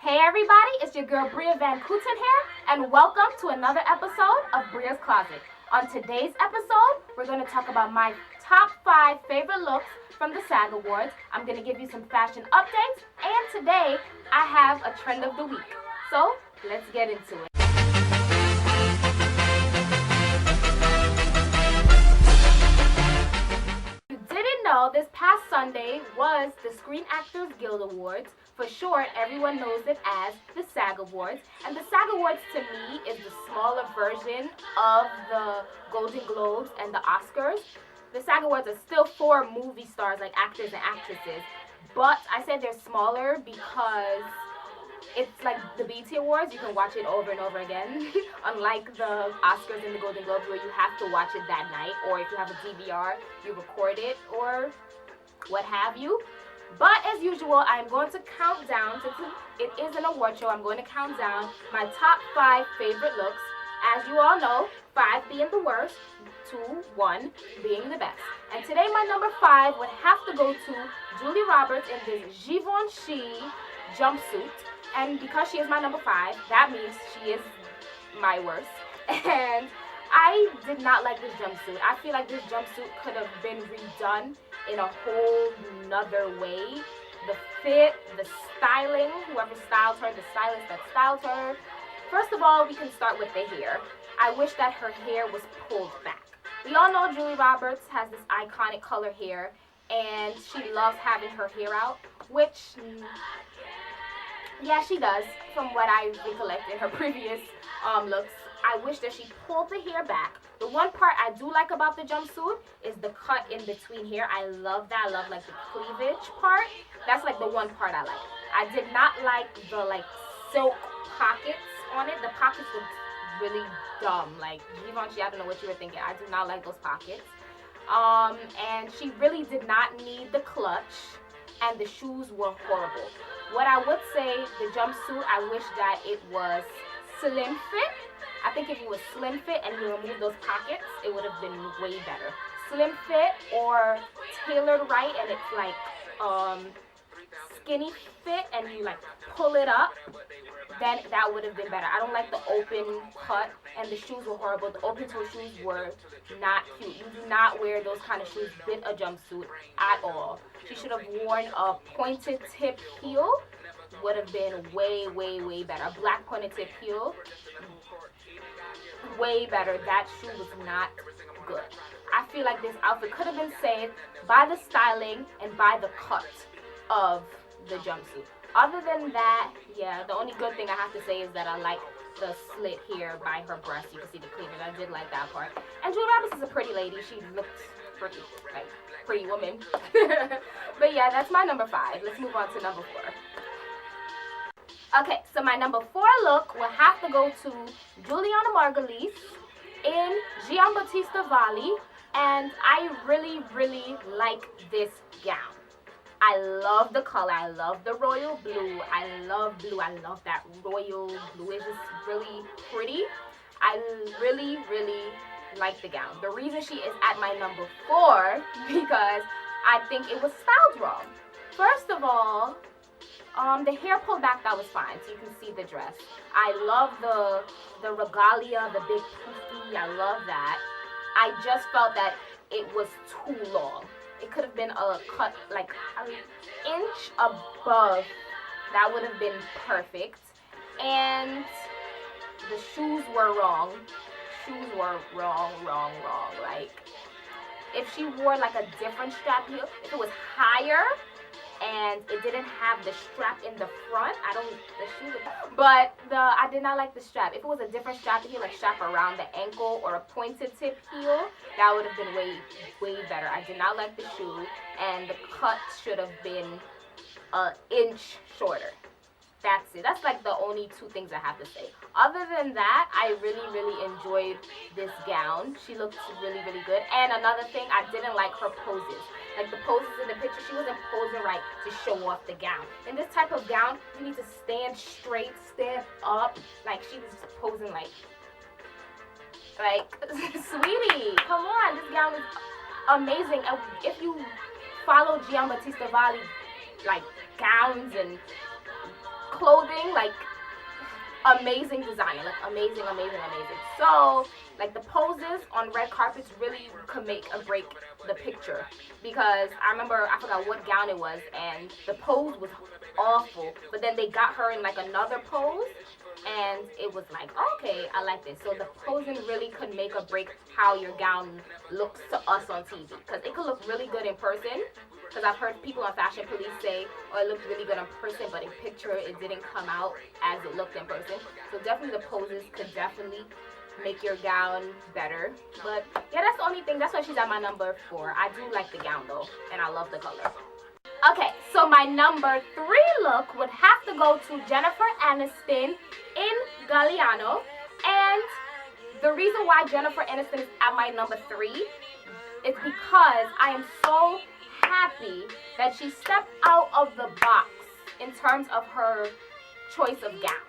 Hey everybody, it's your girl Bria Van Kooten here, and welcome to another episode of Bria's Closet. On today's episode, we're going to talk about my top 5 favorite looks from the SAG Awards. I'm going to give you some fashion updates, and today I have a trend of the week. So, let's get into it. If you didn't know, this past Sunday was the Screen Actors Guild Awards. For short, everyone knows it as the SAG Awards. And the SAG Awards, to me, is the smaller version of the Golden Globes and the Oscars. The SAG Awards are still for movie stars, like actors and actresses. But I said they're smaller because it's like the BET Awards. You can watch it over and over again. Unlike the Oscars and the Golden Globes, where you have to watch it that night. Or if you have a DVR, you record it or what have you. But as usual, I'm going to count down, since it is an award show, I'm going to count down my top 5 favorite looks. As you all know, 5 being the worst, 2, 1 being the best. And today my number 5 would have to go to Julia Roberts in this Givenchy jumpsuit. And because she is my number 5, that means she is my worst. And I did not like this jumpsuit. I feel like this jumpsuit could have been redone in a whole nother way. The fit, the styling, whoever styled her, the stylist that styled her. First of all, we can start with the hair. I wish that her hair was pulled back. We all know Julia Roberts has this iconic color hair, and she loves having her hair out, which, yeah, she does, from what I recollect in her previous looks. I wish that she pulled the hair back. The one part I do like about the jumpsuit is the cut in between here. I love that. I love like the cleavage part. That's like the one part I like. I did not like the like silk pockets on it. The pockets looked really dumb. Like Givenchy, I don't know what you were thinking. I do not like those pockets. And she really did not need the clutch, and the shoes were horrible. What I would say, the jumpsuit, I wish that it was slim fit. I think if it was slim fit and you remove those pockets, it would have been way better. Slim fit or tailored right, and it's like skinny fit and you like pull it up, then that would have been better. I don't like the open cut, and the shoes were horrible. The open toe shoes were not cute. You do not wear those kind of shoes with a jumpsuit at all. She should have worn a pointed tip heel. Would have been way, way, way better. A black pointed tip heel, way better. That shoe was not good. I feel like this outfit could have been saved by the styling and by the cut of the jumpsuit. Other than that, yeah, the only good thing I have to say is that I like the slit here by her breast. You can see the cleavage. I did like that part. And Julia Roberts is a pretty lady. She looks pretty, like pretty woman. But yeah, that's my number 5. Let's move on to number 4. Okay, so my number 4 look will have to go to Juliana Margulies in Giambattista Valli, and I really, really like this gown. I love the color. I love the royal blue. I love blue. I love that royal blue. It's just really pretty. I really, really like the gown. The reason she is at my number 4 because I think it was styled wrong. First of all, the hair pulled back, that was fine, so you can see the dress. I love the regalia, the big poofy, I love that. I just felt that it was too long. It could have been a cut like an inch above. That would have been perfect. And the shoes were wrong. Shoes were wrong. Like, if she wore like a different strap heel, if it was higher, and it didn't have the strap in the front, I did not like the strap. If it was a different strap heel, like strap around the ankle or a pointed tip heel, that would have been way, way better. I did not like the shoe, and the cut should have been an inch shorter. That's it. That's like the only 2 things I have to say. Other than that, I really, really enjoyed this gown. She looked really, really good. And another thing, I didn't like her poses. Like the poses in the picture, she wasn't posing right to show off the gown. In this type of gown, you need to stand straight, stand up. Like she was just posing like, sweetie, come on, this gown is amazing. And if you follow Giambattista Valli, like gowns and clothing, like, amazing designer, like amazing. So like the poses on red carpets really could make or break the picture, because I remember, I forgot what gown it was, and the pose was awful, but then they got her in like another pose and it was like, okay, I like this. So the posing really could make or break how your gown looks to us on TV, because it could look really good in person, because I've heard people on Fashion Police say, oh, it looked really good in person, but in picture it didn't come out as it looked in person. So definitely the poses could definitely make your gown better. But yeah, that's the only thing. That's why she's at my number 4. I do like the gown though, and I love the color. Okay, so my number 3 look would have to go to Jennifer Aniston in Galliano. And the reason why Jennifer Aniston is at my number 3 is because I am so happy that she stepped out of the box in terms of her choice of gown.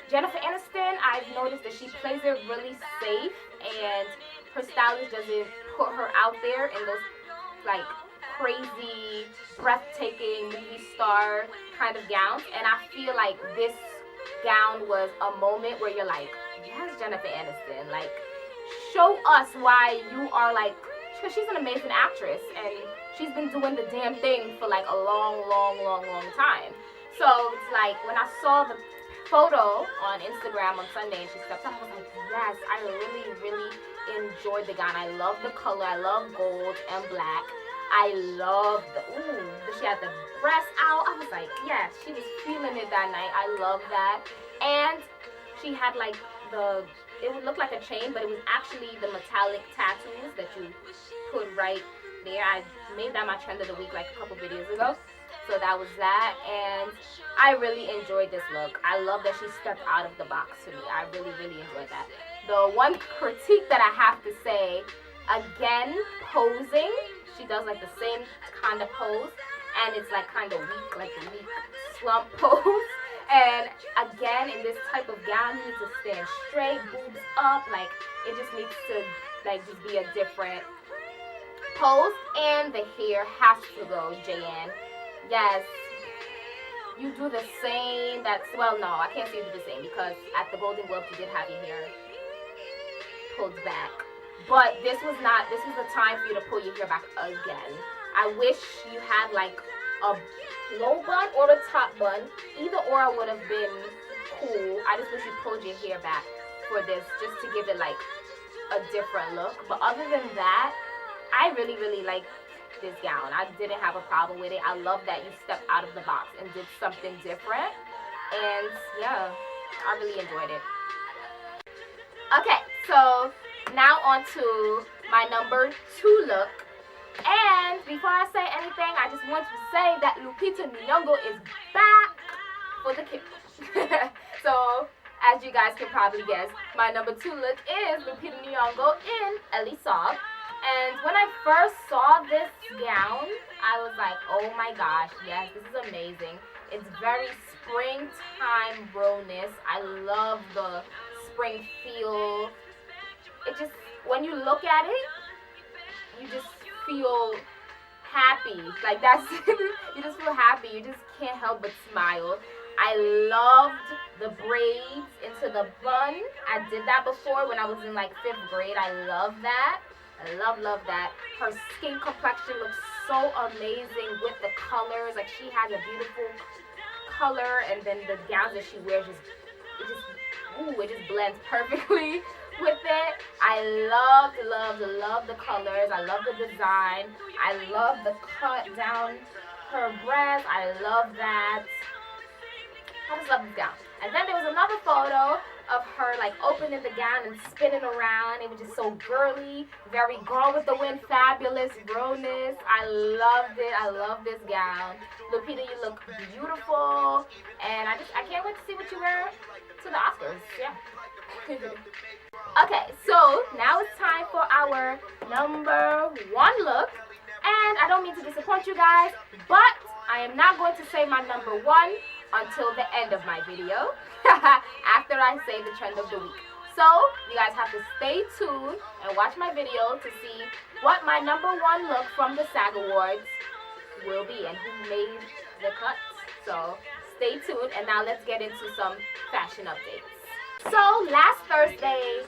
Jennifer Aniston, I've noticed that she plays it really safe, and her stylist doesn't put her out there in those like crazy, breathtaking movie star kind of gowns. And I feel like this gown was a moment where you're like, yes, Jennifer Aniston, like, show us why you are like, because she's an amazing actress and she's been doing the damn thing for like a long time. So it's like, when I saw the photo on Instagram on Sunday and she stepped up, I was like, yes, I really enjoyed the gown. I love the color. I love gold and black. I love she had the breast out. I was like, yes, she was feeling it that night. I love that. And she had like it would look like a chain, but it was actually the metallic tattoos that you put right there. I made that my trend of the week like a couple videos ago. So that was that, and I really enjoyed this look. I love that she stepped out of the box to me. I really enjoyed that. The one critique that I have to say, again, posing. She does like the same kind of pose, and it's like kind of weak, like a weak slump pose. And again, in this type of gown, you need to stand straight, boobs up. Like, it just needs to like just be a different pose. And the hair has to go, Jayanne. Yes, you do the same. Well, no, I can't say you do the same, because at the Golden Globes you did have your hair pulled back. But this was the time for you to pull your hair back again. I wish you had like a low bun or the top bun. Either or would have been cool. I just wish you pulled your hair back for this, just to give it like a different look. But other than that, I really like this gown. I didn't have a problem with it. I love that you stepped out of the box and did something different. And yeah, I really enjoyed it. Okay, so now on to my number 2 look. And before I say anything, I just want to say that Lupita Nyongo is back for the kill. So, as you guys can probably guess, my number 2 look is Lupita Nyongo in Elisab. And when I first saw this gown, I was like, oh my gosh, yes, this is amazing. It's very springtime rawness. I love the spring feel. It just, when you look at it, you just feel happy. Like, that's, you just feel happy. You just can't help but smile. I loved the braids into the bun. I did that before when I was in like 5th grade. I love that. I love that. Her skin complexion looks so amazing with the colors. Like, she has a beautiful color, and then the gowns that she wears it just blends perfectly with it. I love the colors. I love the design. I love the cut down her breast. I love that. I just love this gown. And then there was another photo of her like opening the gown and spinning around. It was just so girly, very Gone with the Wind, fabulous rawness. I loved it. I love this gown. Lupita, you look beautiful, and I can't wait to see what you wear to the Oscars. Yeah. Okay, so now it's time for our number 1 look, and I don't mean to disappoint you guys, but I am not going to say my number 1 until the end of my video, after I say the trend of the week. So you guys have to stay tuned and watch my video to see what my number 1 look from the SAG Awards will be and who made the cuts. So stay tuned, and now let's get into some fashion updates. So last Thursday,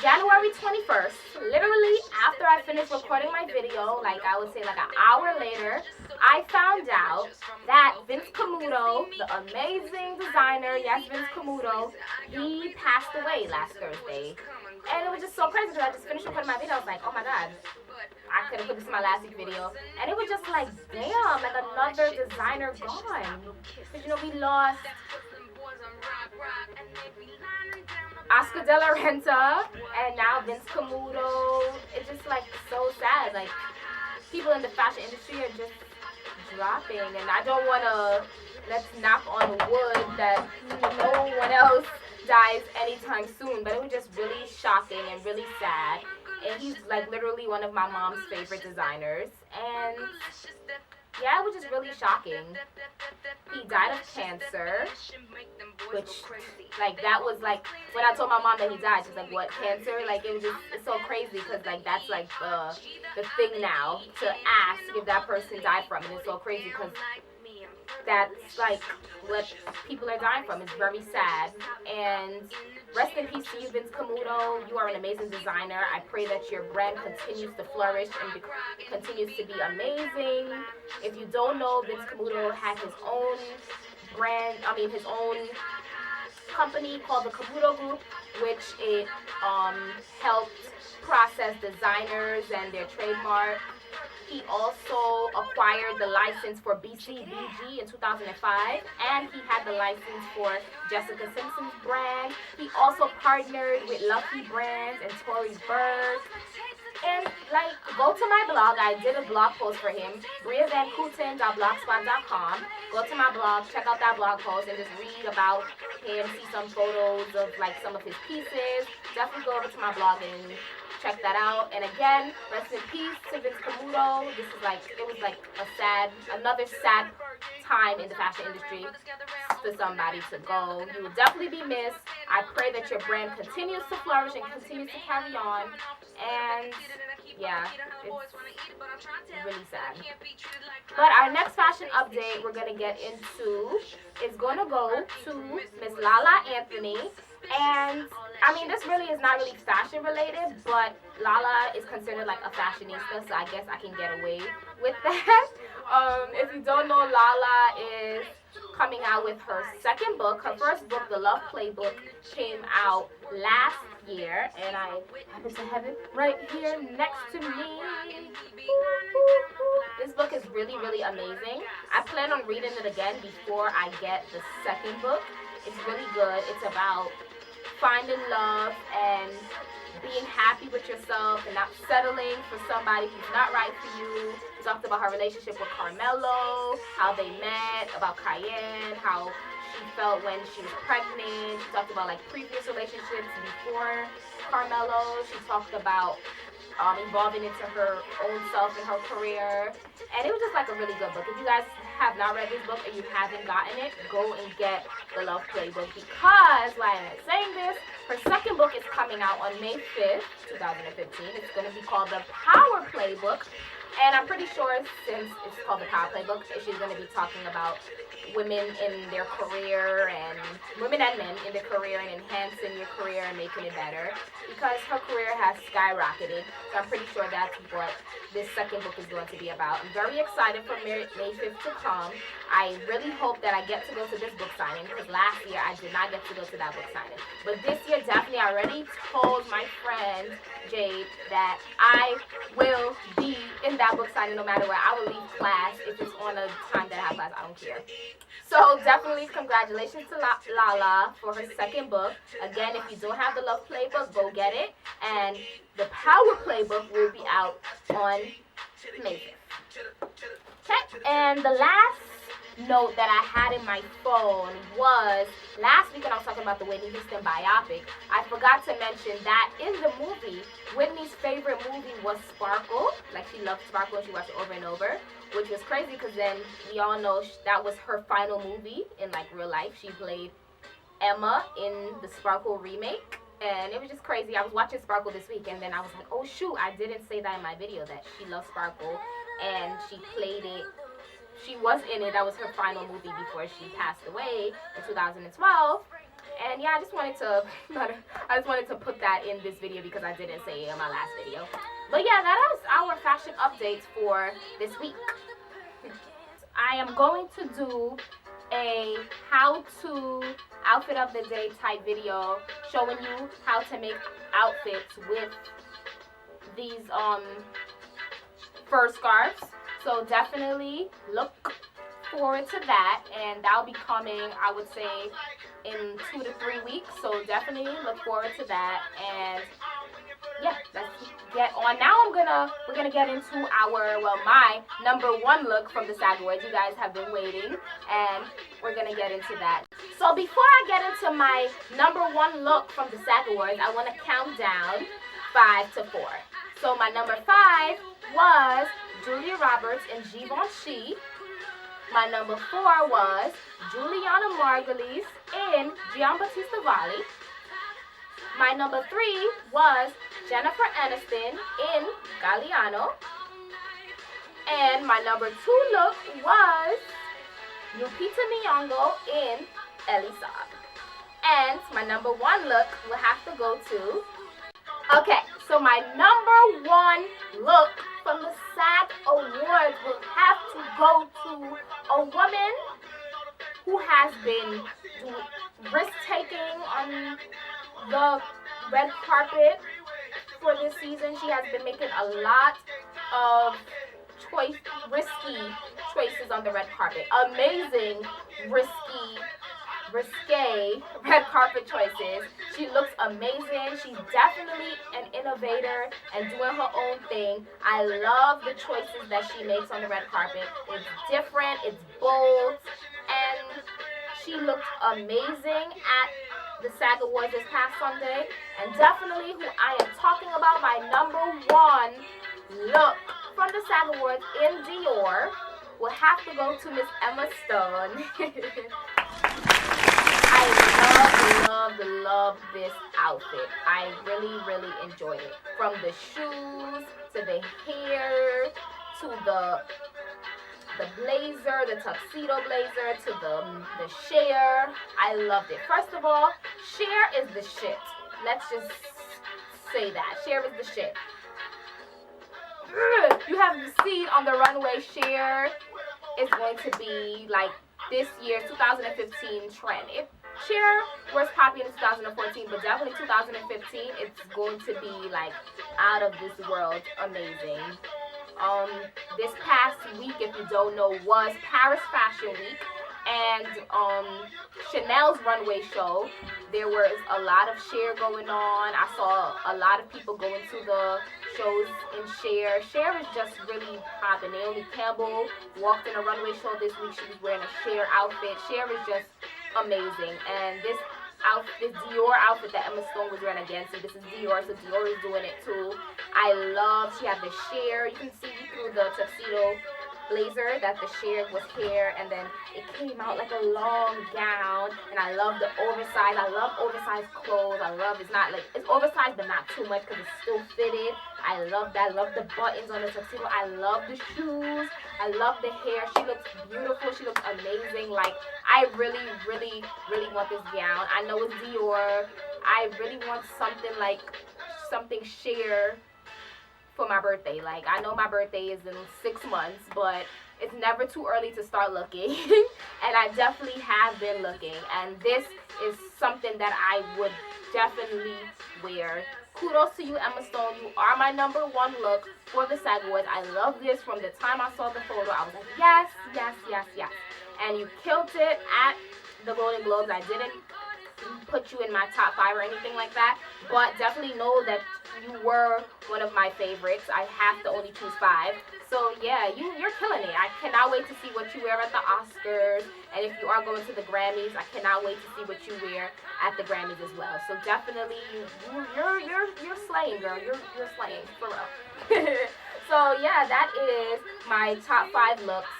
January 21st, literally after I finished recording my video, like I would say like an hour later, I found out that Vince Camuto, the amazing designer, yes, Vince Camuto, he passed away last Thursday. And it was just so crazy because I just finished recording my video. I was like, oh my god, I could have put this in my last week video. And it was just like, damn, like another designer gone. Because, you know, we lost Oscar de la Renta and now Vince Camuto. It's just like so sad. Like, people in the fashion industry are just dropping. And I don't want to, let's knock on wood that no one else dies anytime soon, but it was just really shocking and really sad. And he's like literally one of my mom's favorite designers, and yeah, it was just really shocking. He died of cancer, which like that was like when I told my mom that he died, she's like, what, cancer? Like it was just, it's so crazy because like that's like the thing now to ask if that person died from, and it's so crazy because that's like what people are dying from. It's very sad. And rest in peace to you, Vince Camuto. You are an amazing designer. I pray that your brand continues to flourish and continues to be amazing. If you don't know, Vince Camuto had his own brand, his own company called the Camuto Group, which it helped process designers and their trademark. He also acquired the license for BCBG in 2005, and he had the license for Jessica Simpson's brand. He also partnered with Lucky Brands and Tory Burch. And like, go to my blog. I did a blog post for him, briavancouten.blogspot.com. Go to my blog, check out that blog post, and just read about him, see some photos of like some of his pieces. Definitely go over to my blog and check that out. And again, rest in peace to Vince Camuto. This is like, it was like another sad time in the fashion industry for somebody to go. You will definitely be missed. I pray that your brand continues to flourish and continues to carry on. And yeah, it's really sad. But our next fashion update we're gonna get into is gonna go to Miss Lala Anthony. And I mean, this really is not really fashion related, but Lala is considered like a fashionista, so I guess I can get away with that. If you don't know, Lala is coming out with her second book. Her first book, The Love Playbook, came out last year, and I happen to have it right here next to me. This book is really, really amazing. I plan on reading it again before I get the second book. It's really good. It's about finding love and being happy with yourself and not settling for somebody who's not right for you. She talked about her relationship with Carmelo, how they met, about Cayenne, how she felt when she was pregnant. She talked about like previous relationships before Carmelo. She talked about evolving into her own self and her career. And it was just like a really good book. If you guys have not read this book and you haven't gotten it, go and get The Love Playbook, because why am I saying this? Her second book is coming out on May 5th, 2015. It's going to be called The Power Playbook. And I'm pretty sure since it's called The Power Playbook, she's going to be talking about women in their career, and women and men in their career, and enhancing your career and making it better, because her career has skyrocketed. So I'm pretty sure that's what this second book is going to be about. I'm very excited for May 5th to come. I really hope that I get to go to this book signing, because last year I did not get to go to that book signing. But this year, definitely, I already told my friend Jade that I will be in that book signing no matter what. I will leave class if it's on a time that I have class. I don't care. So definitely congratulations to Lala for her second book. Again, if you don't have the Love Playbook, go get it. And the Power Playbook will be out on May 5th. Okay, and the last note that I had in my phone was last week when I was talking about the Whitney Houston biopic, I forgot to mention that in the movie, Whitney's favorite movie was Sparkle. Like, she loved Sparkle and she watched it over and over, which was crazy because then we all know that was her final movie in like real life. She played Emma in the Sparkle remake, and it was just crazy. I was watching Sparkle this week, and then I was like, oh shoot, I didn't say that in my video that she loves Sparkle, and she played it. she was in it. That was her final movie before she passed away in 2012. And yeah, I just wanted to put that in this video because I didn't say it in my last video. But yeah, that is our fashion updates for this week. I am going to do a how-to outfit of the day type video showing you how to make outfits with these fur scarves. So definitely look forward to that, and that'll be coming, I would say, in 2 to 3 weeks. So definitely look forward to that. And yeah, let's get on. Now we're gonna get into my #1 look from the SAG Awards. You guys have been waiting, and we're gonna get into that. So before I get into my #1 look from the SAG Awards, I want to count down 5 to 4. So my number 5 was Julia Roberts and Givenchy. My number 4 was Juliana Margulies in Giambattista Valli. My number 3 was Jennifer Aniston in Galliano. And my number 2 look was Lupita Nyongo in Elisa. And my number 1 look will have to go to... Okay, so my number 1 look from the SAG Awards will have to go to a woman who has been risk-taking on the red carpet for this season. She has been making a lot of risky choices on the red carpet. Amazing, risque red carpet choices. She looks amazing. She's definitely an innovator and doing her own thing. I love the choices that she makes on the red carpet. It's different, it's bold, and she looked amazing at the SAG Awards this past Sunday. And definitely who I am talking about, my number 1 look from the SAG Awards in Dior will have to go to Miss Emma Stone. I love this outfit. I really enjoyed it. From the shoes, to the hair, to the blazer, the tuxedo blazer, to the sheer. I loved it. First of all, sheer is the shit. Let's just say that. Sheer is the shit. You have seen on the runway, sheer is going to be like this year's 2015 trend. Sheer was popular in 2014, but definitely 2015, it's going to be like out of this world amazing. This past week, if you don't know, was Paris Fashion Week, and Chanel's runway show. There was a lot of sheer going on. I saw a lot of people going to the shows in sheer. Sheer is just really popping. Naomi Campbell walked in a runway show this week. She was wearing a sheer outfit. Sheer is just amazing. And this Dior outfit that Emma Stone was wearing again. See, this is Dior, so Dior is doing it too. She had the sheer. You can see through the tuxedo blazer that the sheer was hair, and then it came out like a long gown. And I love the oversized. I love oversized clothes. It's oversized but not too much because it's still fitted. I love that. I love the buttons on the tuxedo. I love the shoes. I love the hair. She looks beautiful. She looks amazing. Like, I really want this gown. I know it's Dior. I really want something sheer for my birthday. Like, I know my birthday is in 6 months, but it's never too early to start looking. And I definitely have been looking, and this is something that I would definitely wear. Kudos to you, Emma Stone. You are my number 1 look for the SAG Awards. I love this. From the time I saw the photo, I was like, yes. And you killed it at the Golden Globes. I didn't put you in my top 5 or anything like that, but definitely know that you were one of my favorites. I have to only choose 5. So yeah, you're killing it. I cannot wait to see what you wear at the Oscars, and if you are going to the Grammys, I cannot wait to see what you wear at the Grammys as well. So definitely, you're slaying, girl. You're slaying for real. So yeah, that is my top 5 looks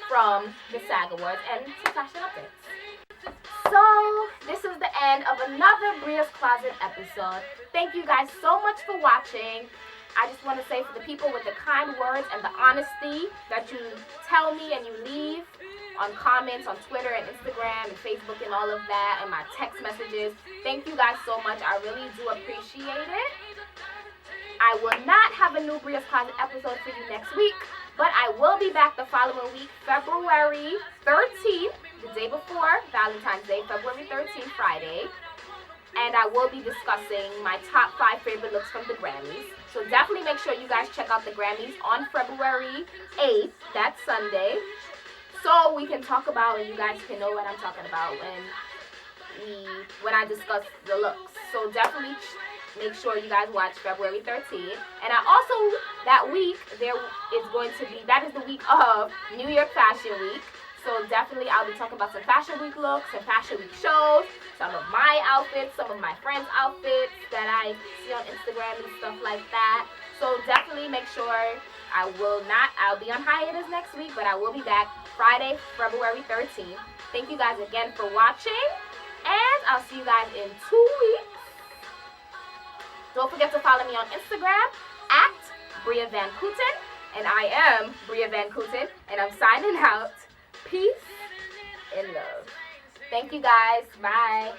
from the SAG Awards and some fashion updates. So this is the end of another Bria's Closet episode. Thank you guys so much for watching. I just want to say, for the people with the kind words and the honesty that you tell me and you leave on comments on Twitter and Instagram and Facebook and all of that, and my text messages, thank you guys so much. I really do appreciate it. I will not have a new Bria's Closet episode for you next week, but I will be back the following week, February 13th, the day before Valentine's Day, February 13th, Friday. And I will be discussing my top 5 favorite looks from the Grammys. So definitely make sure you guys check out the Grammys on February 8th, that's Sunday, so we can talk about, and you guys can know what I'm talking about when I discuss the looks. So definitely make sure you guys watch February 13th. And I also, that week, that is the week of New York Fashion Week. So definitely I'll be talking about some Fashion Week looks, some Fashion Week shows, some of my outfits, some of my friends' outfits that I see on Instagram and stuff like that. So definitely make sure I'll be on hiatus next week, but I will be back Friday, February 13th. Thank you guys again for watching, and I'll see you guys in 2 weeks. Don't forget to follow me on Instagram at Bria Van Kooten, and I am Bria Van Kooten, and I'm signing out. Peace and love. Thank you guys. Bye.